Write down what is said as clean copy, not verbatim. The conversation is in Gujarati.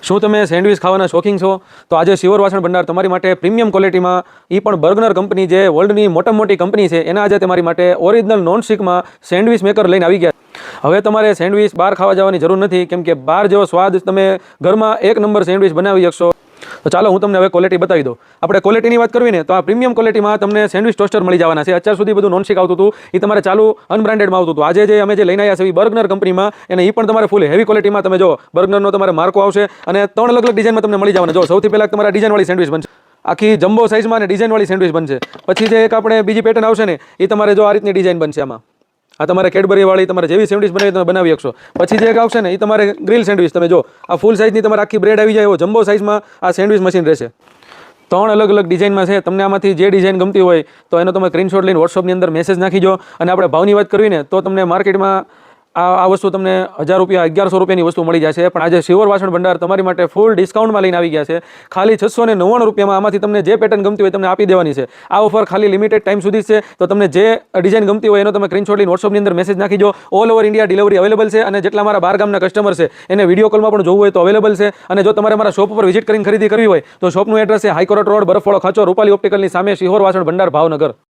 શું તમે સેન્ડવિચ ખાવાના શોખીન છો? તો આજે શિવર વાસણ ભંડાર તમારી માટે પ્રીમિયમ ક્વોલિટીમાં એ પણ બર્ગનર કંપની જે વર્લ્ડની મોટામાં મોટી કંપની છે એના આજે તમારી માટે ઓરિજિનલ નોન સ્ટિકમાં સેન્ડવિચ મેકર લઈને આવી ગયા. હવે તમારે સેન્ડવિચ બહાર ખાવા જવાની જરૂર નથી, કેમ કે બહાર જેવો સ્વાદ તમે ઘરમાં એક નંબર સેન્ડવિચ બનાવી શકશો. તો ચાલો હું તમને હવે ક્વોલિટી બતાવી દઉં. આપણે ક્વોલિટીની વાત કરવી ને તો આ પ્રીમિયમ ક્વોલિટીમાં તમને સેન્ડવિચ ટોસ્ટર મળી જવાના છે. અત્યાર સુધી બધું નોનસ્ટિક આવતું હતું, એ તમારે ચાલુ અનબ્રાન્ડેડમાં આવતું હતું. આજે જે અમે જે લઈને આવ્યા છે એ બર્ગનર કંપનીમાં, અને એ પણ તમારે ફૂલ હેવી ક્વોલિટીમાં તમે જો બર્ગનરનો તમારે માર્કો આવશે અને 3 અલગ અલગ ડિઝાઇનમાં તમને મળી જવાના. જો સૌથી પહેલાં તમારા ડિઝાઇનવાળી સેન્ડવિચ બનશે, આખી જમ્બો સાઇઝમાં અને ડિઝાઇનવાળી સેન્ડવિચ બનશે. પછી જે એક આપણે બીજી પેટર્ન આવશે ને એ તમારે જો આ રીતની ડિઝાઇન બનશે. આમાં આ તમારે કેડબરીવાળી તમારે જેવી સેન્ડવિચ બનાવી તમે બનાવી શકશો. પછી જે એક આવશે ને એ તમારે ગ્રીલ સેન્ડવિચ. તમે જો આ ફૂલ સાઇઝની તમારે આખી બ્રેડ આવી જાય એવો જમ્બો સાઇઝમાં આ સેન્ડવિચ મશીન રહેશે. 3 અલગ અલગ ડિઝાઇનમાં છે. તમને આમાંથી જે ડિઝાઇન ગમતી હોય તો એનો તમે સ્ક્રીનશોટ લઈને વોટ્સઅપની અંદર મેસેજ નાખી દો. અને આપણે ભાવની વાત કરવી ને તો તમને માર્કેટમાં આ વસ્તુ તમને 1000 રૂપિયા 1100 રૂપિયાની વસ્તુ મળી જશે. પણ આજે શિવર વાસણ ભંડાર તમારી માટે ફૂલ ડિસ્કાઉન્ટમાં લઈને આવી ગયા છે. ખાલી 699 રૂપિયામાં આમાંથી તમને જે પેટર્ન ગમતી હોય તમને આપી દેવાની છે. આ ઓફર ખાલી લિમિટેડ ટાઈમ સુધી છે. તો તમને જે ડિઝાઇન ગમતી હોય એનો તમે સ્ક્રીનશોટ લઈને વોટ્સઅપની અંદર મેસેજ નાખી દો. All over India delivery available છે. અને જેટલા મારા બહાર ગામના કસ્ટમર છે એને વિડીયો કોલમાં પણ જોવું હોય તો અવેલેબલ છે. અને જો તમારે મારા શોપ ઉપર વિઝિટ કરીને ખરીદી કરવી હોય તો શોપનું એડ્રેસ છે હાઈકોર્ટ રોડ, બરફવાળો ખાંચો, રૂપાલી ઓપ્ટિકલની સામે, શિહોર વાસણ ભંડાર, ભાવનગર.